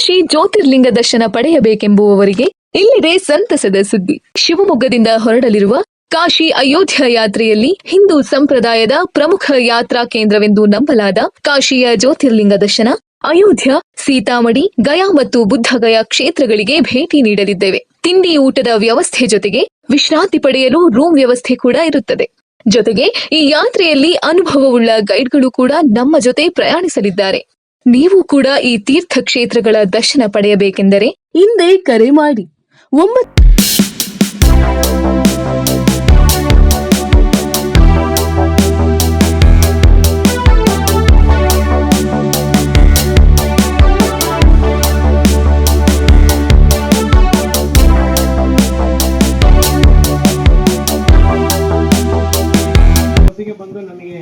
ಕಾಶಿ ಜ್ಯೋತಿರ್ಲಿಂಗ ದರ್ಶನ ಪಡೆಯಬೇಕೆಂಬುವವರಿಗೆ ಇಲ್ಲಿದೆ ಸಂತಸದ ಸುದ್ದಿ. ಶಿವಮೊಗ್ಗದಿಂದ ಹೊರಡಲಿರುವ ಕಾಶಿ ಅಯೋಧ್ಯ ಯಾತ್ರೆಯಲ್ಲಿ ಹಿಂದೂ ಸಂಪ್ರದಾಯದ ಪ್ರಮುಖ ಯಾತ್ರಾ ಕೇಂದ್ರವೆಂದು ನಂಬಲಾದ ಕಾಶಿಯ ಜ್ಯೋತಿರ್ಲಿಂಗ ದರ್ಶನ, ಅಯೋಧ್ಯ, ಸೀತಾಮಡಿ, ಗಯಾ ಮತ್ತು ಬುದ್ಧಗಯಾ ಕ್ಷೇತ್ರಗಳಿಗೆ ಭೇಟಿ ನೀಡಲಿದ್ದೇವೆ. ತಿಂಡಿ ಊಟದ ವ್ಯವಸ್ಥೆ ಜೊತೆಗೆ ವಿಶ್ರಾಂತಿ ಪಡೆಯಲು ರೂಮ್ ವ್ಯವಸ್ಥೆ ಕೂಡ ಇರುತ್ತದೆ. ಜೊತೆಗೆ ಈ ಯಾತ್ರೆಯಲ್ಲಿ ಅನುಭವವುಳ್ಳ ಗೈಡ್ಗಳು ಕೂಡ ನಮ್ಮ ಜೊತೆ ಪ್ರಯಾಣಿಸಲಿದ್ದಾರೆ. ನೀವು ಕೂಡ ಈ ತೀರ್ಥ ಕ್ಷೇತ್ರಗಳ ದರ್ಶನ ಪಡೆಯಬೇಕೆಂದರೆ ಹಿಂದೆ ಕರೆ ಮಾಡಿ. ಬಂದು ನನಗೆ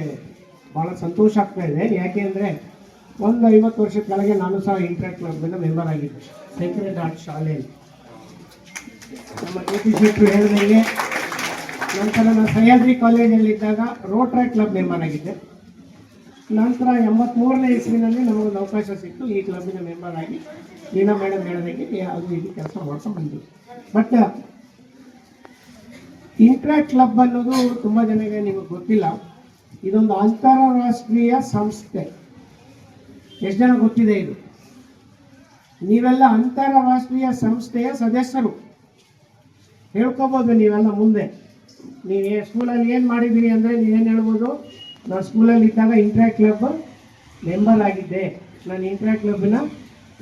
ಬಹಳ ಸಂತೋಷ ಆಗ್ತಾ ಇದೆ. ಯಾಕೆ ಅಂದರೆ 50 ವರ್ಷದ ಕೆಳಗೆ ನಾನು ಸಹ ಇಂಟ್ರಾಕ್ಟ್ ಕ್ಲಬ್ನ ಮೆಂಬರ್ ಆಗಿದ್ದೆ, ಸೆಕ್ರೆಡ್ ಆರ್ಟ್ ಶಾಲೆಯಲ್ಲಿ. ನಮ್ಮ ಜ್ಯೋತಿ ಶೆಟ್ಟರು ಹೇಳಿದಂಗೆ ನಂತರ ನಾನು ಸಹ್ಯಾದ್ರಿ ಕಾಲೇಜಲ್ಲಿದ್ದಾಗ ರೋಟ್ರಾಕ್ ಕ್ಲಬ್ ಮೆಂಬರ್ ಆಗಿದ್ದೆ. ನಂತರ 83ನೇ ಇಸ್ವಿನಲ್ಲಿ ನಮಗೊಂದು ಅವಕಾಶ ಸಿಕ್ತು ಈ ಕ್ಲಬ್ಬಿನ ಮೆಂಬರ್ ಆಗಿ. ವೀಣಾ ಮೇಡಮ್ ಹೇಳಿದಂಗೆ ಅದು ಇದು ಕೆಲಸ ಮಾಡ್ಕೊಂಡು ಬಂದ್ವಿ. ಬಟ್ ಇಂಟ್ರಾಕ್ಟ್ ಕ್ಲಬ್ ಅನ್ನೋದು ತುಂಬ ಜನಕ್ಕೆ ನಿಮಗೆ ಗೊತ್ತಿಲ್ಲ. ಇದೊಂದು ಅಂತಾರಾಷ್ಟ್ರೀಯ ಸಂಸ್ಥೆ. ಎಷ್ಟು ಜನ ಗೊತ್ತಿದೆ ಇದು? ನೀವೆಲ್ಲ ಅಂತಾರಾಷ್ಟ್ರೀಯ ಸಂಸ್ಥೆಯ ಸದಸ್ಯರು. ಹೇಳ್ಕೋಬೋದು ನೀವೆಲ್ಲ ಮುಂದೆ. ನೀವು ಸ್ಕೂಲಲ್ಲಿ ಏನು ಮಾಡಿದ್ದೀರಿ ಅಂದರೆ ನೀವೇನು ಹೇಳ್ಬೋದು, ನಾನು ಸ್ಕೂಲಲ್ಲಿ ಇದ್ದಾಗ ಇಂಟ್ರಾಕ್ಟ್ ಕ್ಲಬ್ ಮೆಂಬರ್ ಆಗಿದ್ದೆ, ನಾನು ಇಂಟ್ರಾಕ್ಟ್ ಕ್ಲಬ್ಬಿನ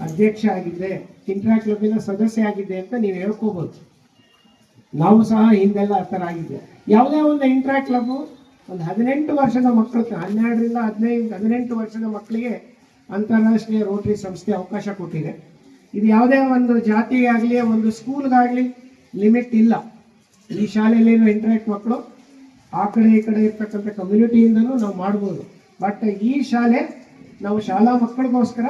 ಅಧ್ಯಕ್ಷ ಆಗಿದ್ದೆ, ಇಂಟ್ರಾಕ್ಟ್ ಕ್ಲಬ್ಬಿನ ಸದಸ್ಯ ಆಗಿದ್ದೆ ಅಂತ ನೀವು ಹೇಳ್ಕೋಬೋದು. ನಾವು ಸಹ ಹಿಂದೆಲ್ಲ ಆ ಥರ ಆಗಿದ್ದೆ. ಯಾವುದೇ ಒಂದು ಇಂಟ್ರಾಕ್ಟ್ ಕ್ಲಬ್ಬು ಒಂದು 18 ವರ್ಷದ ಮಕ್ಕಳು, 12ರಿಂದ 18 ವರ್ಷದ ಮಕ್ಕಳಿಗೆ ಅಂತಾರಾಷ್ಟ್ರೀಯ ರೋಟರಿ ಸಂಸ್ಥೆ ಅವಕಾಶ ಕೊಟ್ಟಿದೆ. ಇದು ಯಾವುದೇ ಒಂದು ಜಾತಿಗಾಗಲಿ ಒಂದು ಸ್ಕೂಲ್ಗಾಗಲಿ ಲಿಮಿಟ್ ಇಲ್ಲ. ಈ ಶಾಲೆಯಲ್ಲಿರೋ ಇಂಟ್ರಾಕ್ಟ್ ಮಕ್ಕಳು ಆ ಕಡೆ ಈ ಕಡೆ ಇರ್ತಕ್ಕಂಥ ಕಮ್ಯುನಿಟಿಯಿಂದಲೂ ನಾವು ಮಾಡ್ಬೋದು. ಬಟ್ ಈ ಶಾಲೆ ನಾವು ಶಾಲಾ ಮಕ್ಕಳಿಗೋಸ್ಕರ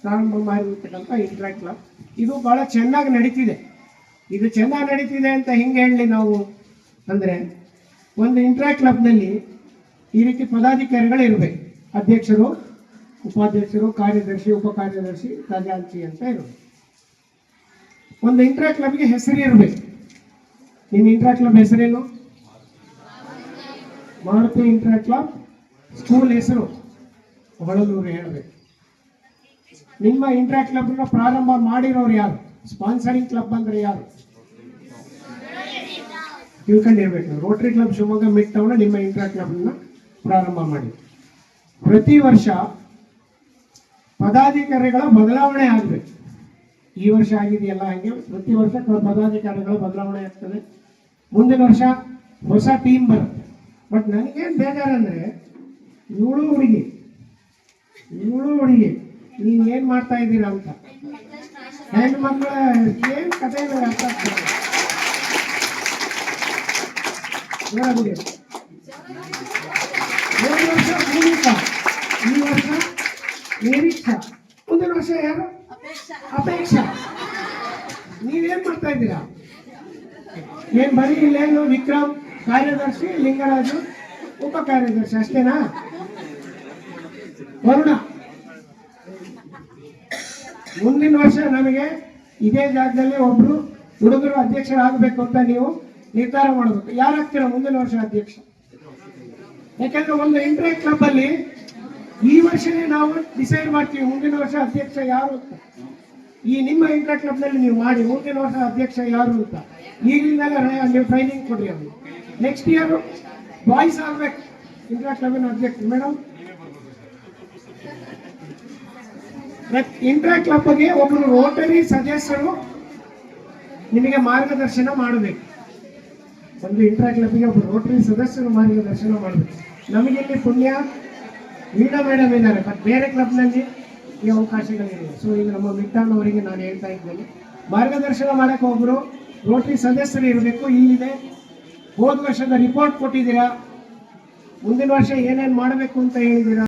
ಪ್ರಾರಂಭ ಮಾಡಿರ್ತಕ್ಕಂಥ ಇಂಟ್ರಾಕ್ಟ್ ಕ್ಲಬ್. ಇದು ಭಾಳ ಚೆನ್ನಾಗಿ ನಡೀತಿದೆ. ಇದು ಚೆನ್ನಾಗಿ ನಡೀತಿದೆ ಅಂತ ಹೆಂಗೆ ಹೇಳಲಿ ನಾವು ಅಂದರೆ, ಒಂದು ಇಂಟ್ರಾಕ್ಟ್ ಕ್ಲಬ್ನಲ್ಲಿ ಈ ರೀತಿ ಪದಾಧಿಕಾರಿಗಳು ಇರಬೇಕು. ಅಧ್ಯಕ್ಷರು, ಉಪಾಧ್ಯಕ್ಷರು, ಕಾರ್ಯದರ್ಶಿ, ಉಪಕಾರ್ಯದರ್ಶಿ, ಖಜಾಂಚಿ ಅಂತ ಇರಬೇಕು. ಒಂದು ಇಂಟ್ರಾಕ್ಟ್ ಕ್ಲಬ್ಗೆ ಹೆಸರು ಇರಬೇಕು. ನಿಮ್ಮ ಇಂಟ್ರಾಕ್ಟ್ ಕ್ಲಬ್ ಹೆಸರೇನು? Maruti interact club. ಸ್ಕೂಲ್ ಹೆಸರು ಹೊಳಲೂರು ಹೇಳಬೇಕು. ನಿಮ್ಮ ಇಂಟ್ರಾಕ್ಟ್ ಕ್ಲಬ್ನ ಪ್ರಾರಂಭ ಮಾಡಿರೋರು ಯಾರು? ಸ್ಪಾನ್ಸರಿಂಗ್ ಕ್ಲಬ್ ಅಂದರೆ ಯಾರು ತಿಳ್ಕೊಂಡಿರ್ಬೇಕು. Rotary club Shivamogga mid town ನಿಮ್ಮ ಇಂಟ್ರಾಕ್ಟ್ ಕ್ಲಬ್ನ ಪ್ರಾರಂಭ ಮಾಡಿ. ಪ್ರತಿ ವರ್ಷ ಪದಾಧಿಕಾರಿಗಳ ಬದಲಾವಣೆ ಆಗಬೇಕು. ಈ ವರ್ಷ ಆಗಿದೆಯಲ್ಲ ಹಾಗೆ ಪ್ರತಿ ವರ್ಷ ಪದಾಧಿಕಾರಿಗಳ ಬದಲಾವಣೆ ಆಗ್ತದೆ. ಮುಂದಿನ ವರ್ಷ ಹೊಸ ಟೀಮ್ ಬರುತ್ತೆ. ಬಟ್ ನನಗೇನು ಬೇಜಾರಂದರೆ, ಇವಳು ಹುಡುಗಿ ನೀವು ಏನು ಮಾಡ್ತಾ ಇದ್ದೀರಾ ಅಂತ ಹೆಣ್ಣು ಮಕ್ಕಳ ಏನು ಕಥೆ ಅರ್ಥ ಆಗ್ತದೆ. ಹೋದ ವರ್ಷ ಭೂಮಿಕಾ, ಈ ವರ್ಷ ನಿರೀಕ್ಷಾ, ಮುಂದಿನ ವರ್ಷ ಯಾರು? ಅಪೇಕ್ಷಾ. ನೀವೇನ್ ಮಾಡ್ತಾ ಇದ್ದೀರಾ? ಏನ್ ಬರೀ ಇಲ್ಲೇನು ವಿಕ್ರಮ್ ಕಾರ್ಯದರ್ಶಿ, ಲಿಂಗರಾಜು ಉಪ ಕಾರ್ಯದರ್ಶಿ ಅಷ್ಟೇನಾ? ವರುಣ, ಮುಂದಿನ ವರ್ಷ ನಮಗೆ ಇದೇ ಜಾಗದಲ್ಲಿ ಒಬ್ರು ಹುಡುಗರು ಅಧ್ಯಕ್ಷರಾಗಬೇಕು ಅಂತ ನೀವು ನಿರ್ಧಾರ ಮಾಡಬೇಕು. ಯಾರಾಗ್ತೀರಾ ಮುಂದಿನ ವರ್ಷ ಅಧ್ಯಕ್ಷ? ಯಾಕಂದ್ರೆ ಒಂದು ಇಂಟ್ರಾಕ್ಟ್ ಕ್ಲಬ್ ಅಲ್ಲಿ ಈ ವರ್ಷನೇ ನಾವು ಡಿಸೈಡ್ ಮಾಡ್ತೀವಿ ಮುಂದಿನ ವರ್ಷ ಅಧ್ಯಕ್ಷ ಯಾರು ಅಂತ. ಈ ನಿಮ್ಮ ಇಂಟ್ರಾಕ್ಟ್ ಕ್ಲಬ್ ನಲ್ಲಿ ನೀವು ಮಾಡಿ ಮುಂದಿನ ವರ್ಷ ಅಧ್ಯಕ್ಷ ಯಾರು ಅಂತ ಈಗಿಂದಲೇ ನೀವು ಟ್ರೈನಿಂಗ್ ಕೊಡ್ರಿ. ಅವ್ರು ನೆಕ್ಸ್ಟ್ ಇಯರ್ ಬಾಯ್ಸ್ ಆಗ್ಬೇಕು ಇಂಟ್ರಾಕ್ಟ್ ಕ್ಲಬ್ನ ಅಧ್ಯಕ್ಷ. ಮೇಡಮ್, ಇಂಟ್ರಾಕ್ಟ್ ಕ್ಲಬ್ಗೆ ಒಬ್ಬರು ರೋಟರಿ ಸದಸ್ಯರು ನಿಮಗೆ ಮಾರ್ಗದರ್ಶನ ಮಾಡಬೇಕು. ಒಂದು ಇಂಟ್ರಾಕ್ಟ್ ಕ್ಲಬ್ಗೆ ಒಬ್ಬರು ರೋಟರಿ ಸದಸ್ಯರು ಮಾರ್ಗದರ್ಶನ ಮಾಡಬೇಕು. ನಮಗಿಲ್ಲಿ ಪುಣ್ಯ ವೀಣಾ ಮೇಡಮ್ ಇದ್ದಾರೆ, ಬಟ್ ಬೇರೆ ಕ್ಲಬ್ನಲ್ಲಿ ಈ ಅವಕಾಶಗಳಿವೆ. ಸೊ ಈಗ ನಮ್ಮ ಮಿಟ್ಟನ್ ಅವರಿಗೆ ನಾನು ಹೇಳ್ತಾ ಇದ್ದೇನೆ, ಮಾರ್ಗದರ್ಶನ ಮಾಡೋಕ್ಕೆ ಒಬ್ಬರು ರೋಟರಿ ಸದಸ್ಯರು ಇರಬೇಕು. ಇಲ್ಲಿದೆ, ಹೋದ ವರ್ಷದ ರಿಪೋರ್ಟ್ ಕೊಟ್ಟಿದ್ದೀರಾ, ಮುಂದಿನ ವರ್ಷ ಏನೇನು ಮಾಡಬೇಕು ಅಂತ ಹೇಳಿದ್ದೀರಾ.